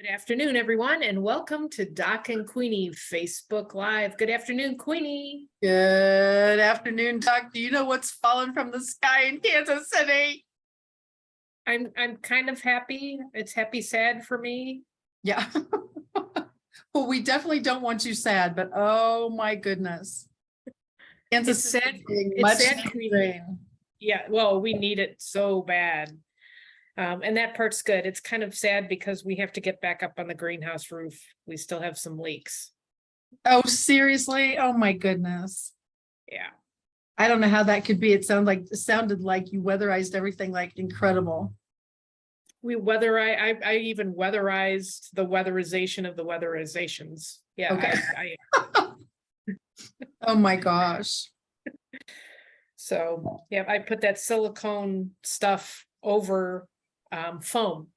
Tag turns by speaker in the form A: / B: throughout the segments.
A: Good afternoon, everyone, and welcome to Doc and Queenie Facebook Live. Good afternoon, Queenie.
B: Good afternoon, Doc. Do you know what's fallen from the sky in Kansas City?
A: I'm kind of happy. It's happy sad for me.
B: Yeah. Well, we definitely don't want you sad, but oh my goodness. Kansas
A: It's
B: City
A: sad.
B: is getting
A: It's
B: much
A: sad,
B: needed
A: Queenie.
B: rain.
A: Yeah, well, we need it so bad. And that part's good. It's kind of sad because we have to get back up on the greenhouse roof. We still have some leaks.
B: Oh, seriously? Oh my goodness.
A: Yeah.
B: I don't know how that could be. It sounded like you weatherized everything like incredible.
A: I even weatherized the weatherization of the weatherizations. Yeah.
B: Okay. Oh my gosh.
A: So, yeah, I put that silicone stuff over foam.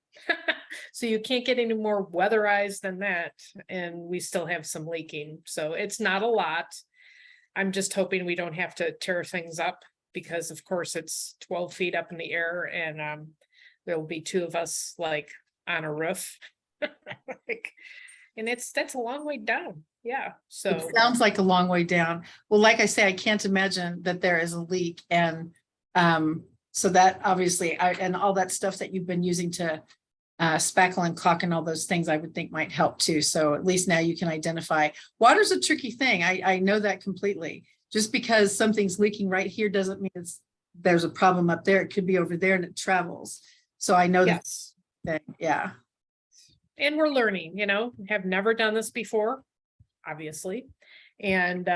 A: So you can't get any more weatherized than that. And we still have some leaking. So it's not a lot. I'm just hoping we don't have to tear things up because of course it's 12 feet up in the air and there'll be two of us like on a roof. And that's a long way down. Yeah. So
B: It sounds like a long way down. Well, like I say, I can't imagine that there is a leak. And so that obviously, and all that stuff that you've been using to spackle and caulk and all those things, I would think might help too. So at least now you can identify. Water's a tricky thing. I know that completely. Just because something's leaking right here doesn't mean there's a problem up there. It could be over there and it travels. So I know
A: yes.
B: that, yeah.
A: And we're learning, have never done this before, obviously. And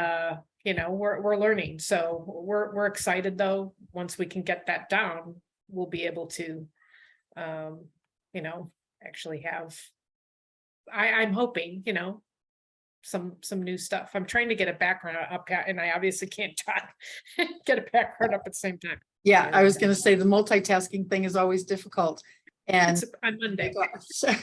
A: we're learning. So we're excited though. Once we can get that down, we'll be able to actually have I'm hoping, some new stuff. I'm trying to get a background up and I obviously can't get a background up at the same time.
B: Yeah, I was going to say the multitasking thing is always difficult. And
A: it's on Monday.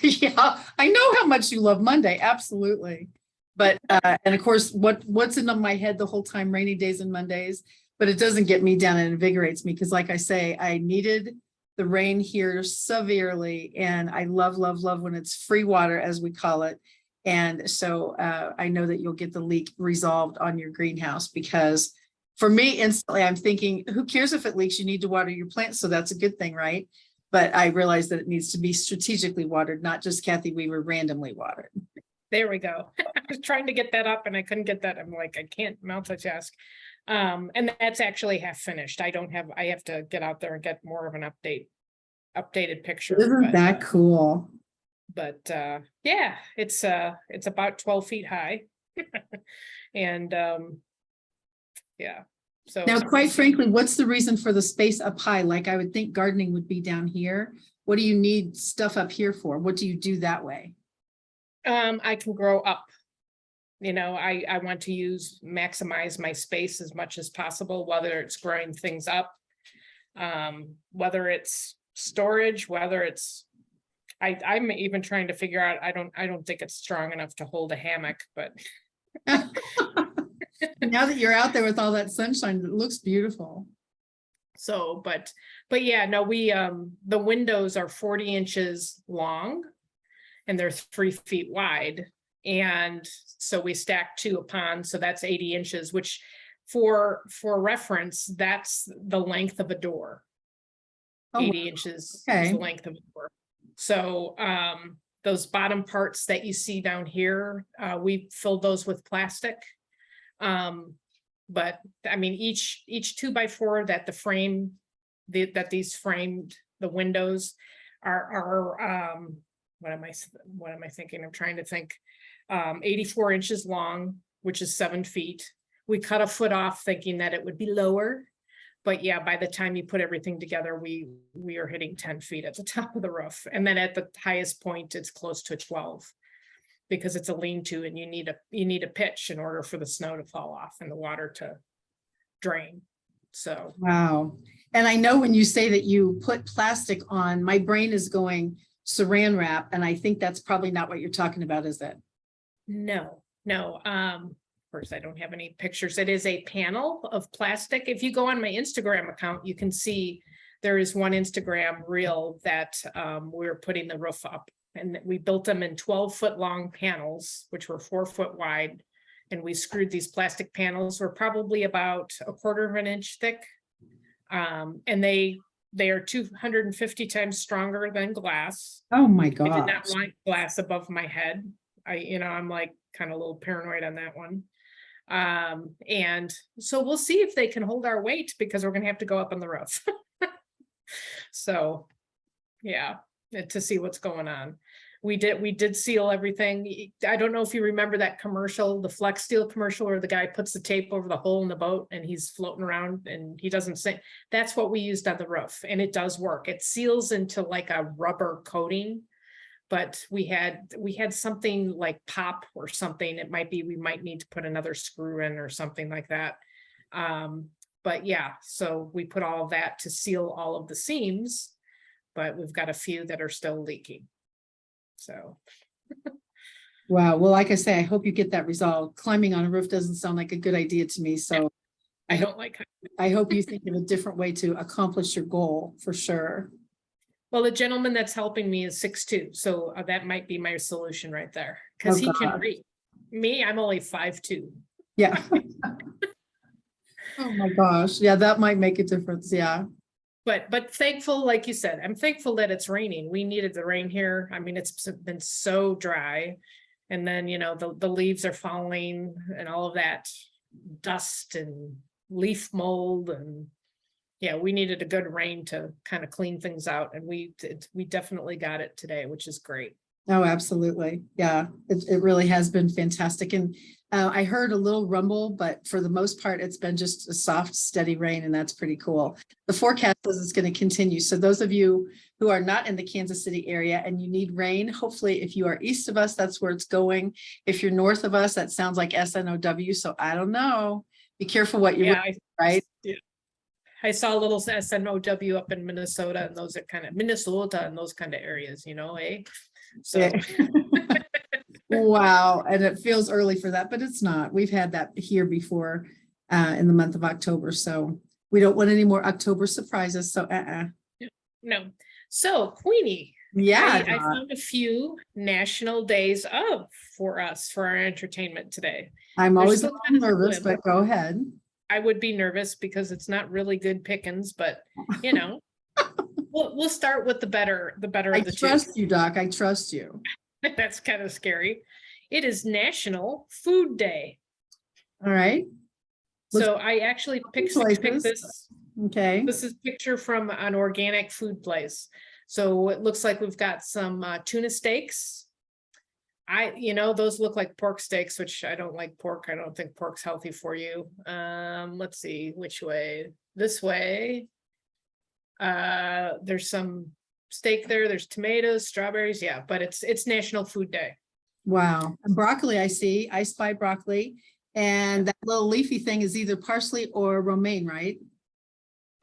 B: Yeah, I know how much you love Monday. Absolutely. But, and of course, what's in my head the whole time, rainy days and Mondays, but it doesn't get me down and invigorates me. Because like I say, I needed the rain here severely. And I love when it's free water, as we call it. And so I know that you'll get the leak resolved on your greenhouse, because for me, instantly, I'm thinking, who cares if it leaks? You need to water your plants. So that's a good thing, right? But I realize that it needs to be strategically watered, not just Kathy Weaver randomly watered.
A: There we go. I was trying to get that up and I couldn't get that. I'm like, I can't multitask. And that's actually half finished. I have to get out there and get more of an updated picture.
B: Isn't that cool?
A: But yeah, it's about 12 feet high. And yeah. So
B: now, quite frankly, what's the reason for the space up high? Like I would think gardening would be down here. What do you need stuff up here for? What do you do that way?
A: I can grow up. I want to maximize my space as much as possible, whether it's growing things up, whether it's storage, whether it's, I'm even trying to figure out, I don't think it's strong enough to hold a hammock, but
B: now that you're out there with all that sunshine, it looks beautiful.
A: So, but yeah, no, the windows are 40 inches long and they're 3 feet wide. And so we stack two upon, so that's 80 inches, which for reference, that's the length of a door. 80 inches is the length of a door. So those bottom parts that you see down here, we filled those with plastic. But I mean, each 2x4 that that these framed, the windows are what am I thinking? I'm trying to think. 84 inches long, which is 7 feet. We cut a foot off thinking that it would be lower. But yeah, by the time you put everything together, we are hitting 10 feet at the top of the roof. And then at the highest point, it's close to 12 because it's a lean-to and you need a pitch in order for the snow to fall off and the water to drain. So.
B: Wow. And I know when you say that you put plastic on, my brain is going saran wrap. And I think that's probably not what you're talking about, is it?
A: No. Of course, I don't have any pictures. It is a panel of plastic. If you go on my Instagram account, you can see there is one Instagram reel that we're putting the roof up and we built them in 12-foot long panels, which were 4 foot wide. And we screwed these plastic panels, were probably about 1/4 inch thick. And they are 250 times stronger than glass.
B: Oh my
A: I did not
B: gosh.
A: want glass above my head. I'm like kind of a little paranoid on that one. And so we'll see if they can hold our weight, because we're gonna have to go up on the roof. So, yeah, to see what's going on. We did seal everything. I don't know if you remember that commercial, the Flex Steel commercial, where the guy puts the tape over the hole in the boat and he's floating around and he doesn't sink. That's what we used on the roof, and it does work. It seals into like a rubber coating, but we had something like pop or something. It might be, we might need to put another screw in or something like that. But yeah, so we put all of that to seal all of the seams, but we've got a few that are still leaking. So.
B: Wow. Well, like I say, I hope you get that resolved. Climbing on a roof doesn't sound like a good idea to me. So
A: I don't like.
B: I hope you think of a different way to accomplish your goal for sure.
A: Well, the gentleman that's helping me is 6'2", so that might be my solution right there, because
B: Oh,
A: he can
B: God.
A: reach. Me, I'm only 5'2".
B: Yeah. Oh my gosh. Yeah, that might make a difference. Yeah.
A: But thankful, like you said, I'm thankful that it's raining. We needed the rain here. I mean, it's been so dry. And then, the leaves are falling and all of that dust and leaf mold, and yeah, we needed a good rain to kind of clean things out. And we definitely got it today, which is great.
B: Oh, absolutely. Yeah, it really has been fantastic. And I heard a little rumble, but for the most part, it's been just a soft, steady rain, and that's pretty cool. The forecast says it's going to continue. So those of you who are not in the Kansas City area and you need rain, hopefully if you are east of us, that's where it's going. If you're north of us, that sounds like SNOW. So I don't know. Be careful what you read, right?
A: Yeah. I saw a little SNOW up in Minnesota, and those are kind of Minnesota and those kind of areas, eh? So.
B: Yeah. Wow. And it feels early for that, but it's not. We've had that here before in the month of October. So we don't want any more October surprises. So
A: No. So Queenie,
B: yeah,
A: I found a few national days of for us for our entertainment today.
B: I'm always a
A: still
B: little nervous, but go ahead.
A: I would be nervous because it's not really good pickings, but we'll start with the better of the two.
B: I trust you, Doc. I trust you.
A: That's kind of scary. It is National Food Day.
B: All right.
A: So I actually picked this.
B: Okay.
A: This is a picture from an organic food place. So it looks like we've got some tuna steaks. Those look like pork steaks, which I don't like pork. I don't think pork's healthy for you. Let's see which way. This way. There's some steak there. There's tomatoes, strawberries. Yeah, but it's National Food Day.
B: Wow. And broccoli, I see. I spy broccoli. And that little leafy thing is either parsley or romaine, right?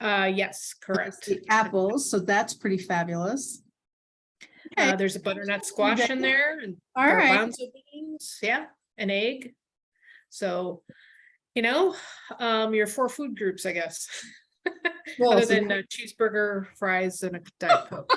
A: Yes, correct.
B: The apples, so that's pretty fabulous. Okay.
A: There's a butternut squash in there, and
B: all right,
A: garbanzo beans, yeah, an egg. So, your 4 food groups, I guess.
B: Well,
A: other than a cheeseburger, fries, and a Diet Coke.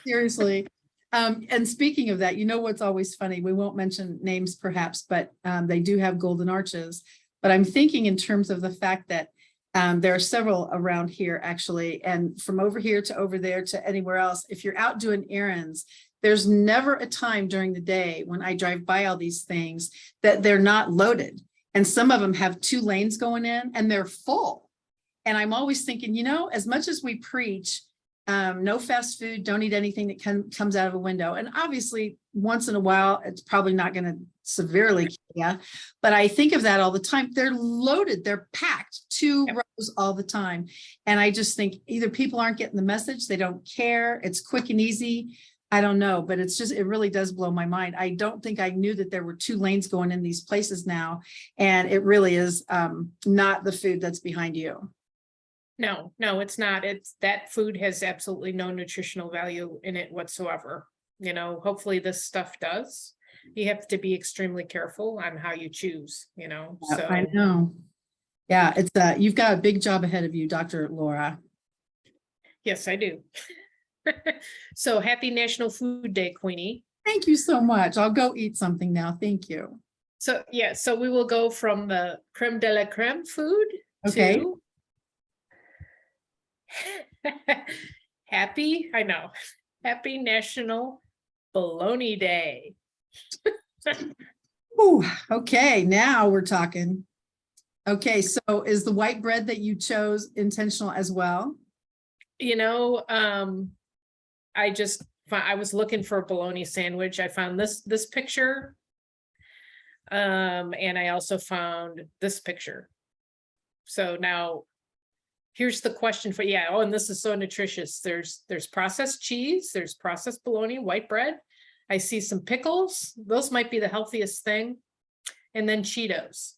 B: Seriously. And speaking of that, what's always funny? We won't mention names perhaps, but they do have golden arches. But I'm thinking in terms of the fact that there are several around here actually, and from over here to over there to anywhere else, if you're out doing errands, there's never a time during the day when I drive by all these things that they're not loaded. And some of them have 2 lanes going in and they're full. And I'm always thinking, as much as we preach, no fast food, don't eat anything that comes out of a window. And obviously, once in a while, it's probably not going to severely kill you. But I think of that all the time. They're loaded. They're packed 2 rows all the time. And I just think either people aren't getting the message, they don't care. It's quick and easy. I don't know, but it really does blow my mind. I don't think I knew that there were 2 lanes going in these places now. And it really is not the food that's behind you.
A: No, it's not. That food has absolutely no nutritional value in it whatsoever. Hopefully this stuff does. You have to be extremely careful on how you choose, so.
B: I know. Yeah, it's you've got a big job ahead of you, Dr. Laura.
A: Yes, I do. So happy National Food Day, Queenie.
B: Thank you so much. I'll go eat something now. Thank you.
A: So, yeah, so we will go from the creme de la creme food
B: Okay.
A: to happy, I know, happy National Bologna Day.
B: Ooh, okay, now we're talking. Okay, so is the white bread that you chose intentional as well?
A: You know, I was looking for a bologna sandwich. I found this picture. And I also found this picture. So now here's the question for, yeah, oh, and this is so nutritious. There's processed cheese, there's processed bologna, white bread. I see some pickles. Those might be the healthiest thing. And then Cheetos.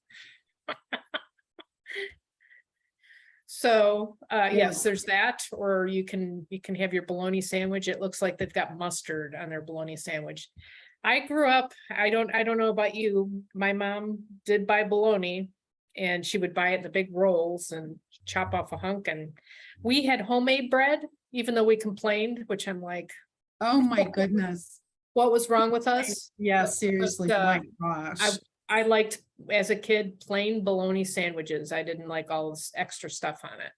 A: So yes, there's that, or you can have your bologna sandwich. It looks like they've got mustard on their bologna sandwich. I grew up, I don't know about you. My mom did buy bologna and she would buy it in the big rolls and chop off a hunk, and we had homemade bread, even though we complained, which I'm like,
B: Oh, my goodness.
A: what was wrong with us?
B: Yeah, seriously,
A: But,
B: my gosh.
A: I liked, as a kid, plain bologna sandwiches. I didn't like all this extra stuff on it.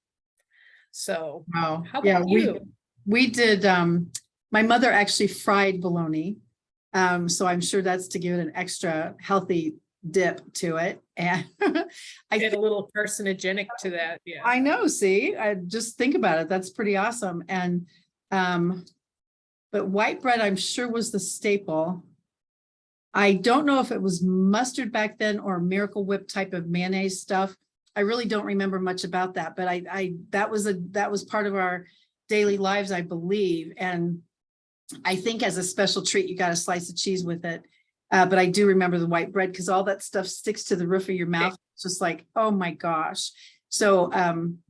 A: So
B: Wow.
A: how
B: Yeah,
A: about you?
B: we did, my mother actually fried bologna. So I'm sure that's to give it an extra healthy dip to it. And I
A: Get a little carcinogenic to that, yeah.
B: I know, see, I just think about it. That's pretty awesome. And but white bread, I'm sure, was the staple. I don't know if it was mustard back then or Miracle Whip type of mayonnaise stuff. I really don't remember much about that, but that was part of our daily lives, I believe. And I think as a special treat, you got a slice of cheese with it. But I do remember the white bread because all that stuff sticks to the roof of your mouth. It's just like, oh my gosh. So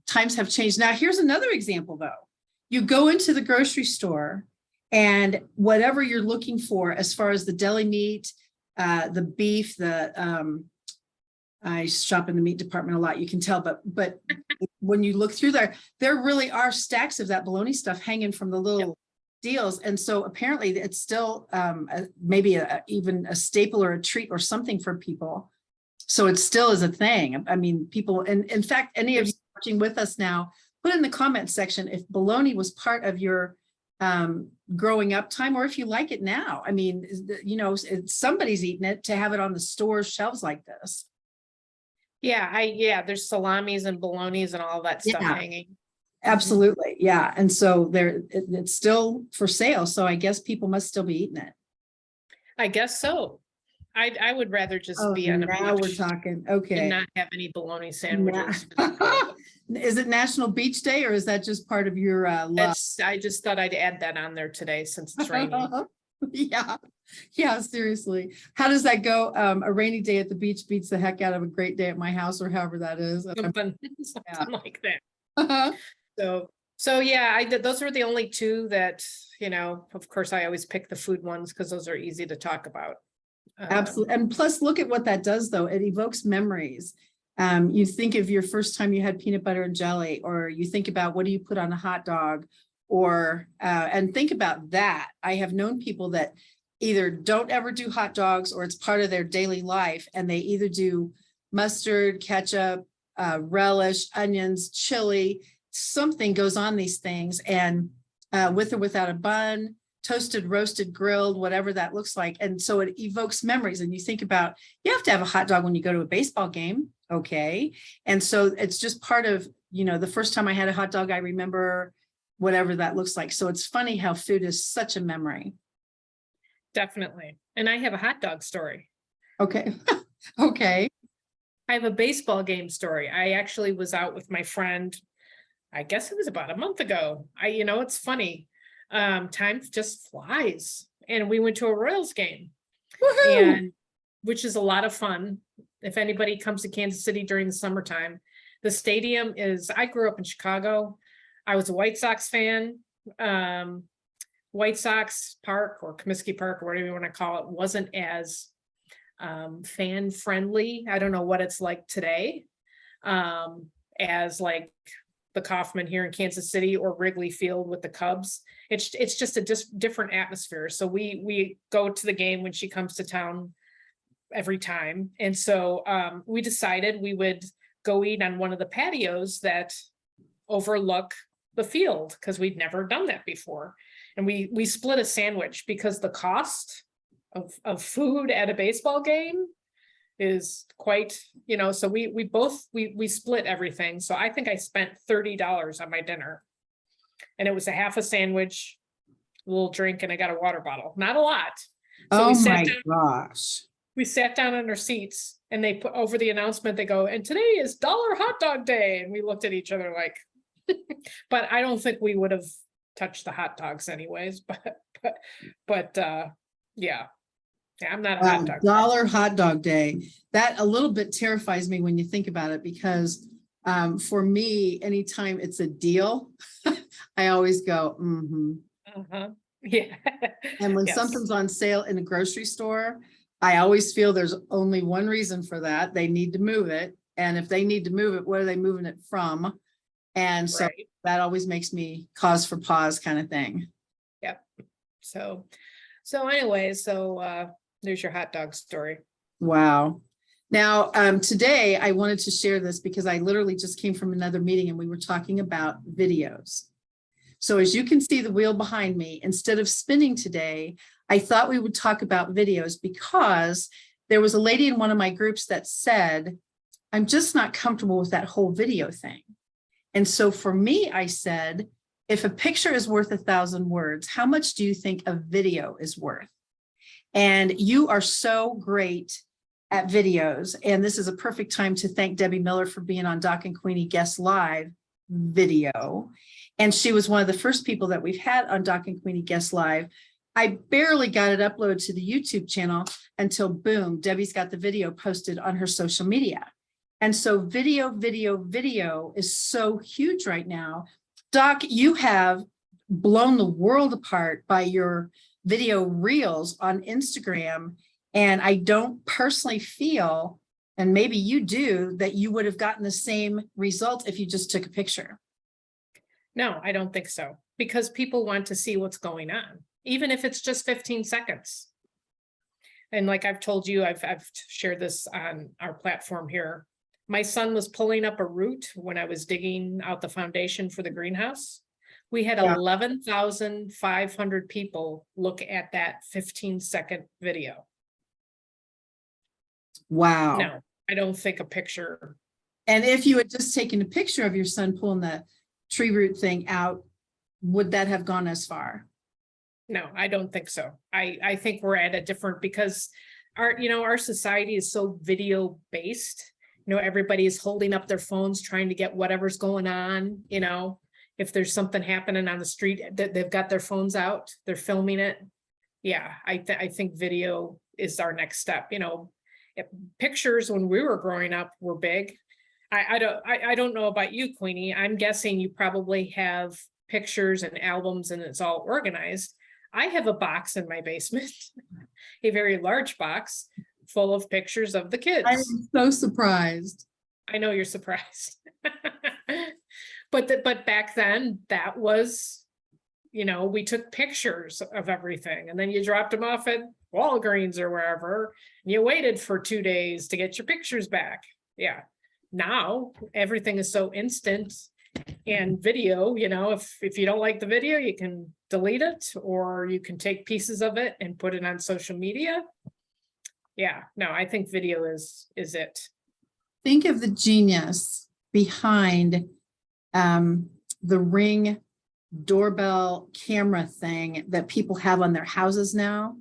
B: times have changed. Now, here's another example, though. You go into the grocery store and whatever you're looking for, as far as the deli meat, the beef, I shop in the meat department a lot, you can tell, but when you look through there really are stacks of that bologna stuff hanging from the little deals. And so apparently it's still maybe even a staple or a treat or something for people. So it still is a thing. I mean, people, and in fact, any of you watching with us now, put in the comments section if bologna was part of your growing up time, or if you like it now. I mean, you know, somebody's eating it to have it on the store shelves like this.
A: Yeah, there's salamis and bolognas and all that stuff hanging.
B: Absolutely. Yeah. And so it's still for sale. So I guess people must still be eating it.
A: I guess so. I would rather just be on a
B: now we're
A: beach
B: talking. Okay.
A: and not have any bologna sandwiches.
B: Is it National Beach Day, or is that just part of your love?
A: I just thought I'd add that on there today since it's raining.
B: Yeah, seriously. How does that go? A rainy day at the beach beats the heck out of a great day at my house, or however that is.
A: Something like that. So yeah, those were the only two that, you know, of course I always pick the food ones because those are easy to talk about.
B: Absolutely. And plus, look at what that does, though. It evokes memories. You think of your first time you had peanut butter and jelly, or you think about what do you put on a hot dog, or and think about that. I have known people that either don't ever do hot dogs, or it's part of their daily life, and they either do mustard, ketchup, relish, onions, chili, something goes on these things, and with or without a bun, toasted, roasted, grilled, whatever that looks like. And so it evokes memories. And you think about, you have to have a hot dog when you go to a baseball game. Okay. And so it's just part of, you know, the first time I had a hot dog, I remember whatever that looks like. So it's funny how food is such a memory.
A: Definitely. And I have a hot dog story.
B: Okay. Okay.
A: I have a baseball game story. I actually was out with my friend, I guess it was about a month ago. You know, it's funny. Time just flies. And we went to a Royals game.
B: Woohoo!
A: And which is a lot of fun. If anybody comes to Kansas City during the summertime, the stadium is, I grew up in Chicago. I was a White Sox fan. White Sox Park, or Comiskey Park, or whatever you want to call it, wasn't as fan friendly. I don't know what it's like today. As like the Kauffman here in Kansas City or Wrigley Field with the Cubs. It's just a different atmosphere. So we go to the game when she comes to town every time. And so we decided we would go eat on one of the patios that overlook the field, because we'd never done that before. And we split a sandwich because the cost of food at a baseball game is quite, so we split everything. So I think I spent $30 on my dinner, and it was a half a sandwich, a little drink, and I got a water bottle. Not a lot. So
B: Oh my gosh.
A: We sat down in our seats, and they put over the announcement, they go, and today is $1 hot dog day. And we looked at each other like, but I don't think we would have touched the hot dogs anyways, but yeah. I'm not a hot dog.
B: $1 hot dog day. That a little bit terrifies me when you think about it, because for me, anytime it's a deal, I always go,
A: Yeah.
B: And when
A: Yes.
B: something's on sale in a grocery store, I always feel there's only one reason for that. They need to move it. And if they need to move it, what are they moving it from? And so
A: Right.
B: that always makes me cause for pause kind of thing.
A: Yep. So anyway, there's your hot dog story.
B: Wow. Now, today I wanted to share this because I literally just came from another meeting and we were talking about videos. So as you can see the wheel behind me, instead of spinning today, I thought we would talk about videos because there was a lady in one of my groups that said, I'm just not comfortable with that whole video thing. And so for me, I said, if a picture is worth 1,000 words, how much do you think a video is worth? And you are so great at videos. And this is a perfect time to thank Debbie Miller for being on Doc and Queenie Guest Live video. And she was one of the first people that we've had on Doc and Queenie Guest Live. I barely got it uploaded to the YouTube channel until boom, Debbie's got the video posted on her social media. And so video is so huge right now. Doc, you have blown the world apart by your video reels on Instagram. And I don't personally feel, and maybe you do, that you would have gotten the same result if you just took a picture.
A: No, I don't think so, because people want to see what's going on, even if it's just 15 seconds. And like I've told you, I've shared this on our platform here. My son was pulling up a root when I was digging out the foundation for the greenhouse. We had 11,500 people look at that 15-second video.
B: Wow.
A: No, I don't think a picture.
B: And if you had just taken a picture of your son pulling the tree root thing out, would that have gone as far?
A: No, I don't think so. I think we're at a different, because our society is so video based. Everybody is holding up their phones, trying to get whatever's going on. If there's something happening on the street, that they've got their phones out, they're filming it. Yeah, I think video is our next step. Pictures when we were growing up were big. I don't know about you, Queenie. I'm guessing you probably have pictures and albums and it's all organized. I have a box in my basement, a very large box full of pictures of the kids.
B: I'm so surprised.
A: I know you're surprised. But back then that was, we took pictures of everything, and then you dropped them off at Walgreens or wherever, and you waited for 2 days to get your pictures back. Yeah. Now everything is so instant, and video, if you don't like the video, you can delete it, or you can take pieces of it and put it on social media. Yeah, no, I think video is it.
B: Think of the genius behind the Ring doorbell camera thing that people have on their houses now.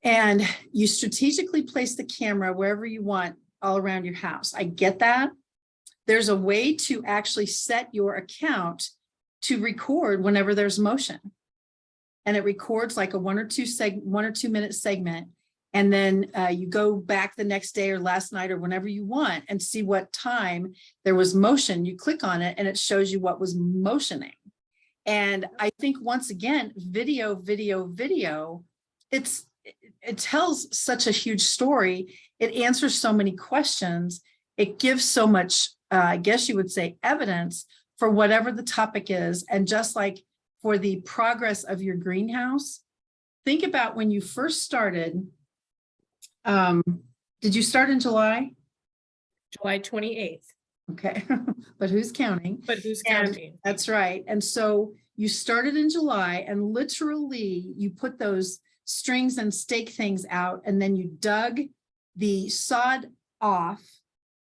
B: And you strategically place the camera wherever you want all around your house. I get that. There's a way to actually set your account to record whenever there's motion. And it records like a 1 or 2 minute segment. And then you go back the next day or last night or whenever you want and see what time there was motion. You click on it and it shows you what was motioning. And I think once again, video, it tells such a huge story. It answers so many questions. It gives so much, I guess you would say, evidence for whatever the topic is. And just like for the progress of your greenhouse, think about when you first started. Did you start in July?
A: July 28th,
B: Okay, but who's counting?
A: but who's
B: And
A: counting?
B: that's right. And so you started in July and literally you put those strings and stake things out, and then you dug the sod off,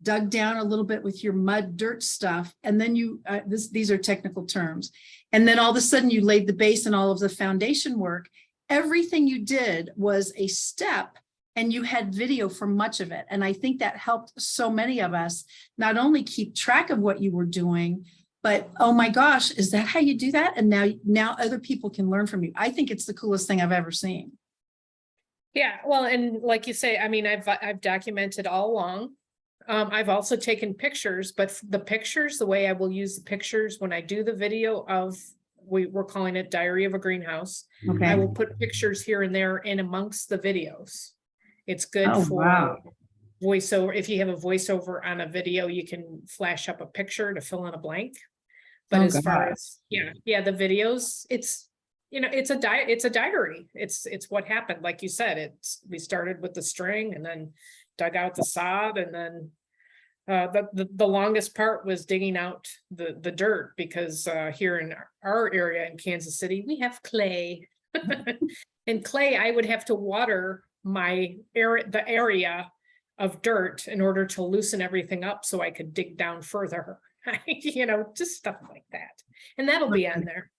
B: dug down a little bit with your mud dirt stuff. And then you, these are technical terms. And then all of a sudden you laid the base and all of the foundation work. Everything you did was a step, and you had video for much of it. And I think that helped so many of us not only keep track of what you were doing, but oh my gosh, is that how you do that? And now other people can learn from you. I think it's the coolest thing I've ever seen.
A: Yeah, well, and like you say, I mean, I've documented all along. I've also taken pictures, but the pictures, the way I will use the pictures when I do the video of, we're calling it Diary of a Greenhouse.
B: Okay.
A: I will put pictures here and there in amongst the videos. It's good
B: Oh,
A: for
B: wow.
A: voiceover. If you have a voiceover on a video, you can flash up a picture to fill in a blank. But
B: Oh,
A: as far
B: God.
A: as, yeah, the videos, it's, you know, it's a diary. It's what happened. Like you said, we started with the string and then dug out the sod, and then the longest part was digging out the dirt, because here in our area in Kansas City, we have clay. And clay, I would have to water the area of dirt in order to loosen everything up so I could dig down further. You know, just stuff like that. And that'll be on there.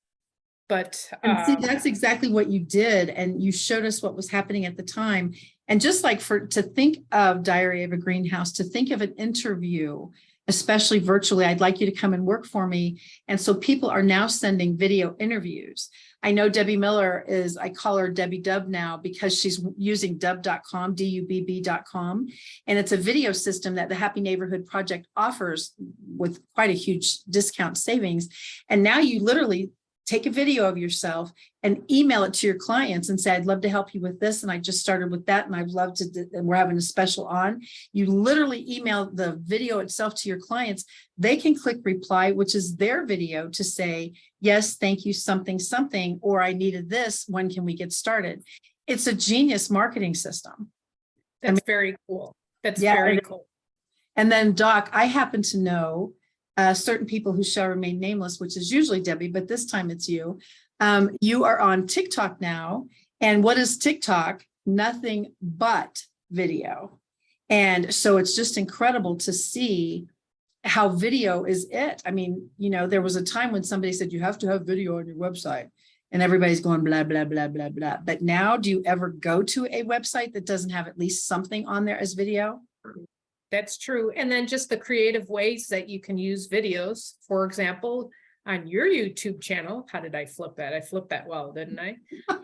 A: But
B: And see, that's exactly what you did. And you showed us what was happening at the time. And just like to think of Diary of a Greenhouse, to think of an interview, especially virtually, I'd like you to come and work for me. And so people are now sending video interviews. I know Debbie Miller I call her Debbie Dub now, because she's using dub.com, DUBB.com. And it's a video system that the Happy Neighborhood Project offers with quite a huge discount savings. And now you literally take a video of yourself and email it to your clients and say, I'd love to help you with this. And I just started with that. And I'd love to, and we're having a special on. You literally email the video itself to your clients. They can click reply, which is their video, to say, yes, thank you, something, something, or I needed this. When can we get started? It's a genius marketing system.
A: that's very cool. That's
B: Yeah,
A: very cool.
B: And then Doc, I happen to know certain people who shall remain nameless, which is usually Debbie, but this time it's you. You are on TikTok now. And what is TikTok? Nothing but video. And so it's just incredible to see how video is it. I mean, you know, there was a time when somebody said, you have to have video on your website, and everybody's going blah, blah, blah, blah, blah. But now, do you ever go to a website that doesn't have at least something on there as video?
A: That's true. And then just the creative ways that you can use videos. For example, on your YouTube channel, how did I flip that? I flipped that well, didn't I?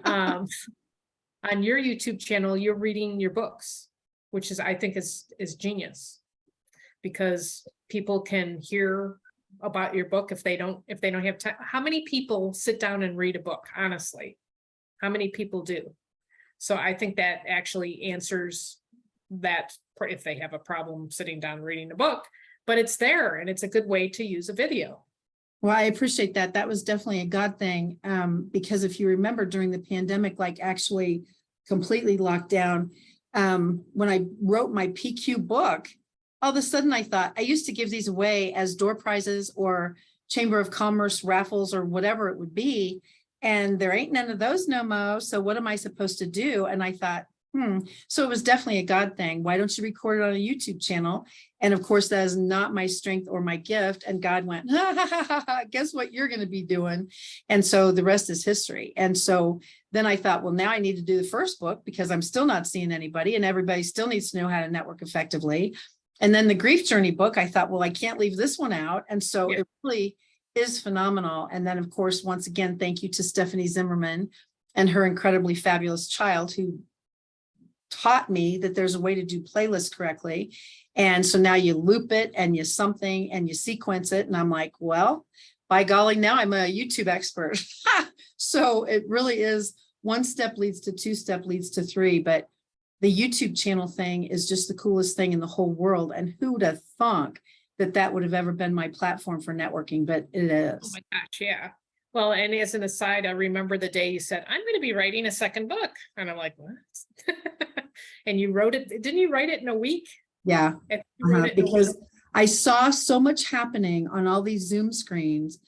A: On your YouTube channel, you're reading your books, which is, I think is genius, because people can hear about your book if they don't have time. How many people sit down and read a book? Honestly, how many people do? So I think that actually answers that, if they have a problem sitting down reading a book, but it's there, and it's a good way to use a video.
B: Well, I appreciate that. That was definitely a God thing, because if you remember during the pandemic, like actually completely locked down, when I wrote my PQ book, all of a sudden I thought, I used to give these away as door prizes or Chamber of Commerce raffles or whatever it would be, and there ain't none of those no more. So what am I supposed to do? And I thought, so it was definitely a God thing. Why don't you record it on a YouTube channel? And of course, that is not my strength or my gift. And God went, ha, ha, ha, ha, ha, guess what you're going to be doing? And so the rest is history. And so then I thought, well, now I need to do the first book, because I'm still not seeing anybody, and everybody still needs to know how to network effectively. And then the grief journey book, I thought, well, I can't leave this one out. And so it really is phenomenal. And then, of course, once again, thank you to Stephanie Zimmerman and her incredibly fabulous child, who taught me that there's a way to do playlists correctly. And so now you loop it and you something and you sequence it. And I'm like, well, by golly, now I'm a YouTube expert. So it really is, one step leads to two, step leads to three. But the YouTube channel thing is just the coolest thing in the whole world. And who'd have thunk that would have ever been my platform for networking, but it
A: Oh
B: is.
A: my gosh, yeah. Well, and as an aside, I remember the day you said, I'm going to be writing a second book. And I'm like, what? And you wrote it, didn't you write it in a week?
B: Yeah,
A: And you wrote it in a week.
B: because I saw so much happening on all these Zoom screens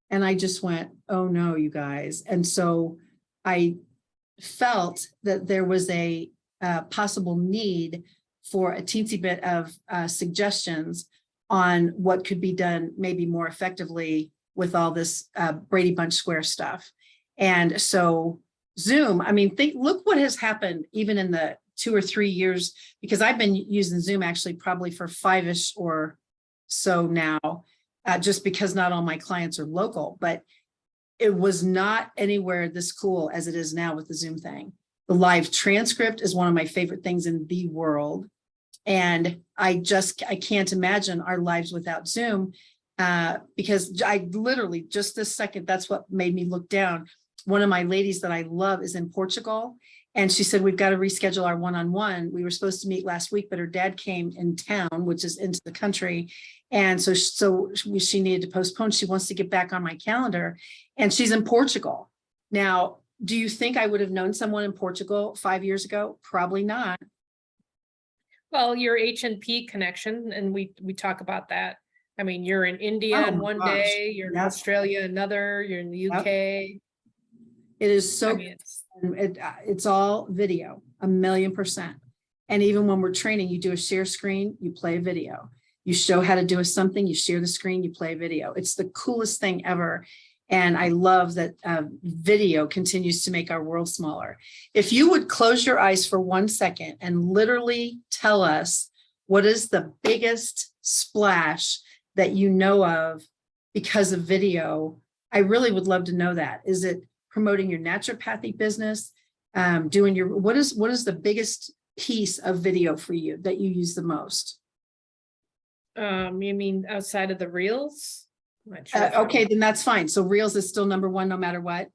B: and I just went, oh no, you guys. And so I felt that there was a possible need for a teensy bit of suggestions on what could be done maybe more effectively with all this Brady Bunch Square stuff. And so Zoom, I mean, look what has happened even in the 2 or 3 years, because I've been using Zoom actually probably for 5-ish or so now, just because not all my clients are local, but it was not anywhere this cool as it is now with the Zoom thing. The live transcript is one of my favorite things in the world. And I can't imagine our lives without Zoom, because I literally just this second, that's what made me look down. One of my ladies that I love is in Portugal. And she said, we've got to reschedule our one-on-one. We were supposed to meet last week, but her dad came in town, which is into the country. And so she needed to postpone. She wants to get back on my calendar and she's in Portugal. Now, do you think I would have known someone in Portugal 5 years ago? Probably not.
A: Well, your H&P connection, and we talk about that. I mean, you're in India
B: Oh
A: in
B: my
A: one
B: gosh.
A: day, you're in
B: Yep.
A: Australia another, you're in the
B: Yep.
A: UK.
B: It is so,
A: I mean,
B: it's all video, 1,000,000%. And even when we're training, you do a share screen, you play a video. You show how to do something, you share the screen, you play a video. It's the coolest thing ever. And I love that video continues to make our world smaller. If you would close your eyes for 1 second and literally tell us what is the biggest splash that you know of because of video, I really would love to know that. Is it promoting your naturopathy business, doing your, what is the biggest piece of video for you that you use the most?
A: you mean outside of the reels? I'm not sure
B: Okay, then that's fine. So Reels is still number one, no matter what.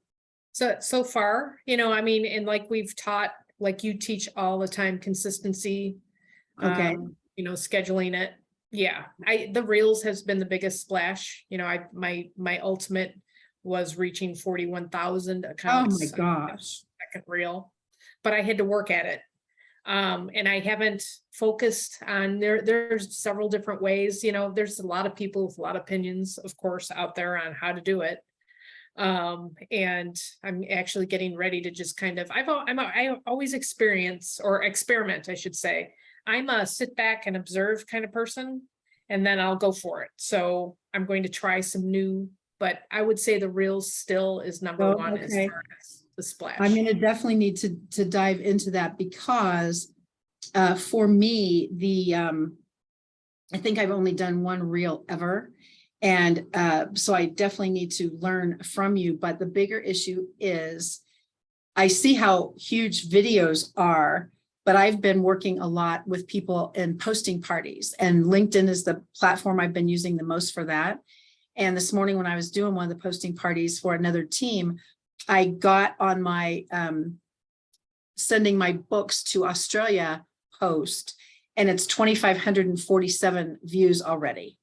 A: So far, I mean, and like we've taught, like you teach all the time, consistency,
B: Okay.
A: scheduling it. Yeah, the reels has been the biggest splash. My ultimate was reaching 41,000
B: Oh
A: accounts.
B: my gosh.
A: Second reel, but I had to work at it. And I haven't focused on there's several different ways, there's a lot of people with a lot of opinions, of course, out there on how to do it. And I'm actually getting ready to just kind of, I always experiment, I should say. I'm a sit back and observe kind of person, and then I'll go for it. So I'm going to try some new, but I would say the reels still is number one as
B: Okay.
A: far as the splash.
B: I'm going to definitely need to dive into that because for me, I think I've only done one reel ever. And so I definitely need to learn from you. But the bigger issue is I see how huge videos are, but I've been working a lot with people in posting parties, and LinkedIn is the platform I've been using the most for that. And this morning when I was doing one of the posting parties for another team, I got on my sending my books to Australia post, and it's 2,547 views already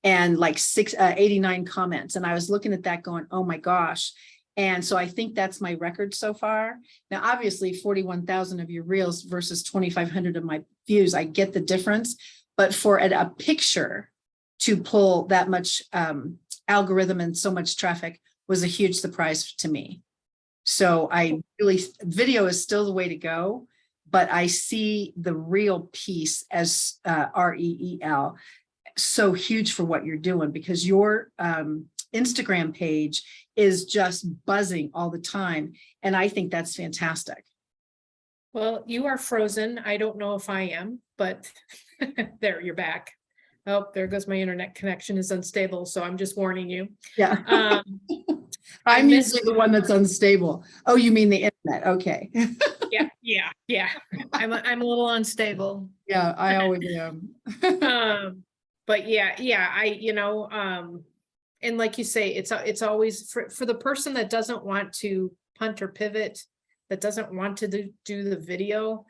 B: and like 89 comments. And I was looking at that going, oh my gosh. And so I think that's my record so far. Now, obviously 41,000 of your reels versus 2,500 of my views, I get the difference, but for a picture to pull that much algorithm and so much traffic was a huge surprise to me. So video is still the way to go, but I see the real piece as REEL so huge for what you're doing, because your Instagram page is just buzzing all the time. And I think that's fantastic.
A: Well, you are frozen. I don't know if I am, but there, you're back. Oh, there goes my internet connection is unstable. So I'm just warning you.
B: Yeah. I'm usually the one that's unstable. Oh, you mean the internet? Okay.
A: Yeah. I'm a little unstable.
B: Yeah, I always am.
A: But yeah, and like you say, it's always for the person that doesn't want to punt or pivot, that doesn't want to do the video.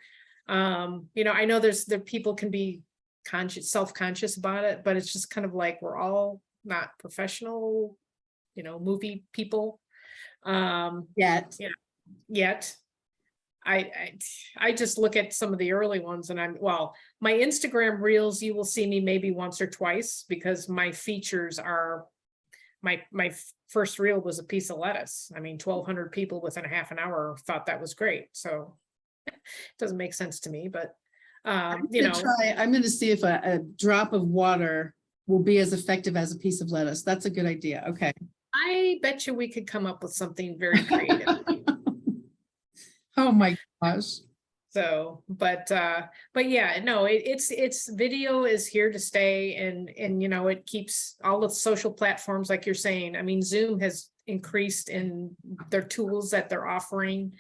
A: I know there people can be self-conscious about it, but it's just kind of like we're all not professional, movie people.
B: Yet.
A: Yeah, yet. I I just look at some of the early ones and my Instagram reels, you will see me maybe once or twice because my features are my first reel was a piece of lettuce. I mean, 1,200 people within a half an hour thought that was great. So it doesn't make sense to me, but
B: I'm going to see if a drop of water will be as effective as a piece of lettuce. That's a good idea. Okay.
A: I bet you we could come up with something very creative.
B: Oh my gosh.
A: So, but yeah, no, it's video is here to stay, and it keeps all the social platforms, like you're saying. I mean, Zoom has increased in their tools that they're offering.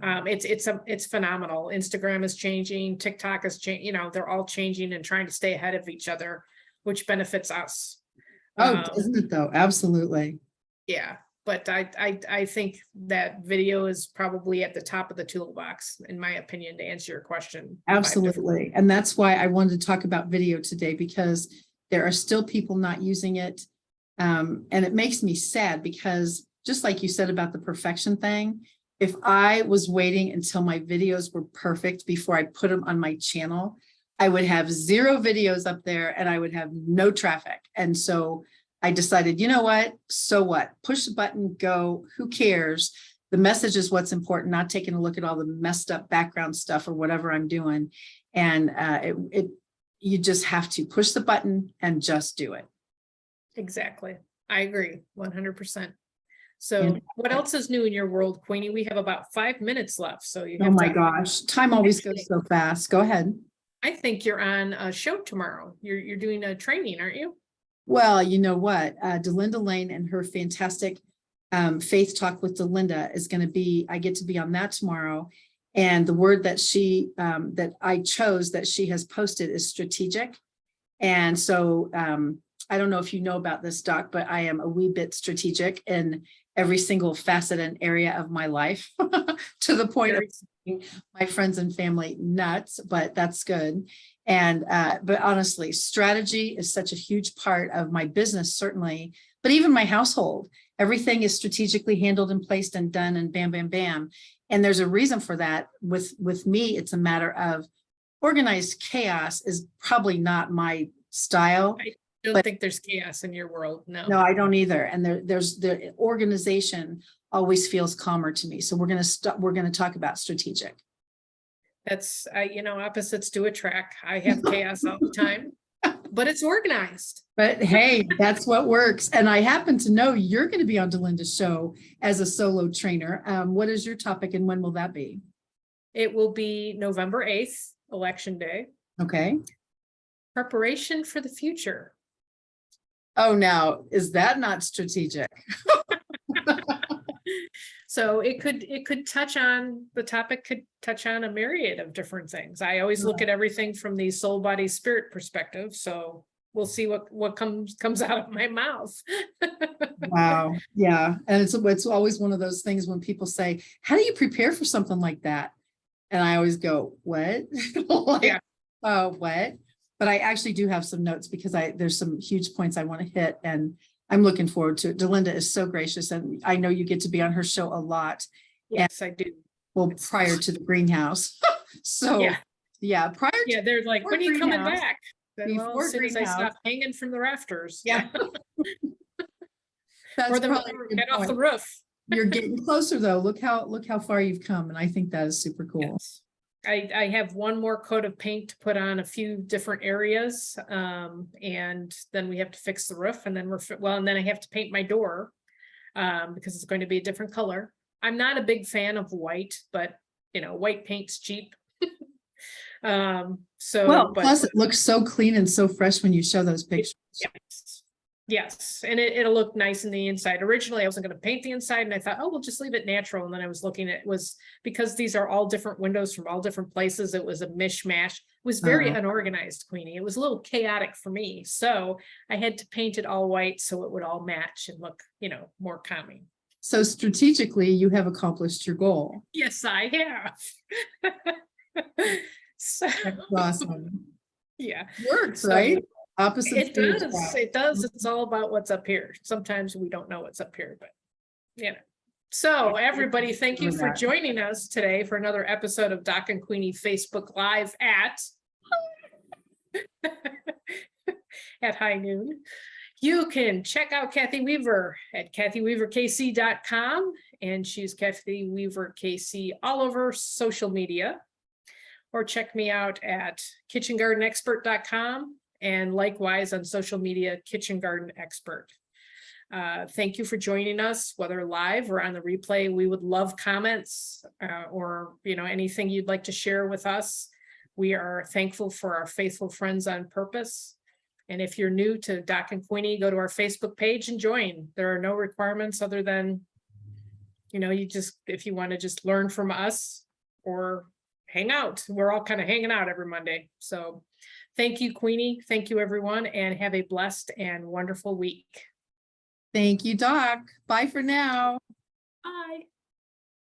A: It's phenomenal. Instagram is changing, TikTok is changing, they're all changing and trying to stay ahead of each other, which benefits us.
B: Oh, isn't it though? Absolutely.
A: Yeah. But I think that video is probably at the top of the toolbox, in my opinion, to answer your question.
B: Absolutely. And that's why I wanted to talk about video today, because there are still people not using it. And it makes me sad because just like you said about the perfection thing, if I was waiting until my videos were perfect before I put them on my channel, I would have 0 videos up there and I would have no traffic. And so I decided, you know what? So what? Push the button, go. Who cares? The message is what's important, not taking a look at all the messed up background stuff or whatever I'm doing. And you just have to push the button and just do it.
A: Exactly. I agree 100%. So what else is new in your world, Queenie? We have about 5 minutes left. So you have
B: oh my gosh, time always goes so fast. Go ahead.
A: I think you're on a show tomorrow. You're doing a training, aren't you?
B: Well, you know what? Delinda Lane and her fantastic Faith Talk with Delinda is going to be, I get to be on that tomorrow. And the word that that I chose that she has posted is strategic. And so I don't know if you know about this, Doc, but I am a wee bit strategic in every single facet and area of my life to the point of my friends and family nuts, but that's good. And, but honestly, strategy is such a huge part of my business, certainly, but even my household, everything is strategically handled and placed and done and bam, bam, bam. And there's a reason for that. With me, it's a matter of organized chaos is probably not my style.
A: I don't think there's chaos in your world.
B: No, I don't either. And there's the organization always feels calmer to me. So we're going to talk about strategic.
A: That's, opposites do attract. I have chaos all the time, but it's organized.
B: But hey, that's what works. And I happen to know you're going to be on Delinda's show as a solo trainer. What is your topic and when will that be?
A: It will be November 8th, Election Day.
B: Okay.
A: Preparation for the future.
B: Oh, now, is that not strategic?
A: So the topic could touch on a myriad of different things. I always look at everything from the soul, body, spirit perspective. So we'll see what comes out of my mouth.
B: Wow. Yeah. And it's always one of those things when people say, how do you prepare for something like that? And I always go, what?
A: Yeah.
B: Oh, what? But I actually do have some notes because there's some huge points I want to hit, and I'm looking forward to it. Delinda is so gracious, and I know you get to be on her show a lot.
A: Yes, I do.
B: Well, prior to the greenhouse. So yeah, prior to
A: they're like, when are you coming back?
B: Before
A: as soon as I stop hanging from the rafters.
B: Yeah.
A: Or get off the roof.
B: You're getting closer though. Look how far you've come. And I think that is super cool.
A: Yes. I have one more coat of paint to put on a few different areas. And then we have to fix the roof, and then and then I have to paint my door because it's going to be a different color. I'm not a big fan of white, but white paint's cheap.
B: Plus it looks so clean and so fresh when you show those pictures.
A: Yes. And it'll look nice in the inside. Originally, I wasn't going to paint the inside, and I thought, we'll just leave it natural. And then I was looking at because these are all different windows from all different places. It was a mishmash. It was very unorganized, Queenie. It was a little chaotic for me. So I had to paint it all white so it would all match and look, more calming.
B: So strategically, you have accomplished your goal.
A: Yes, I have. So
B: that's awesome. It works,
A: So,
B: right? Opposites
A: It
B: do
A: does,
B: attract.
A: it does. It's all about what's up here. Sometimes we don't know what's up here, but you know. So everybody, thank you for joining us today for another episode of Doc and Queenie Facebook Live at high noon. You can check out Kathy Weaver at kathyweaverkc.com, and she's Kathy Weaver KC all over social media. Or check me out at kitchengardenexpert.com, and likewise on social media, Kitchen Garden Expert. Thank you for joining us, whether live or on the replay. We would love comments or anything you'd like to share with us. We are thankful for our faithful friends on purpose. And if you're new to Doc and Queenie, go to our Facebook page and join. There are no requirements other than, if you want to just learn from us or hang out. We're all kind of hanging out every Monday. So thank you, Queenie. Thank you, everyone, and have a blessed and wonderful week.
B: Thank you, Doc. Bye for now.
A: Bye.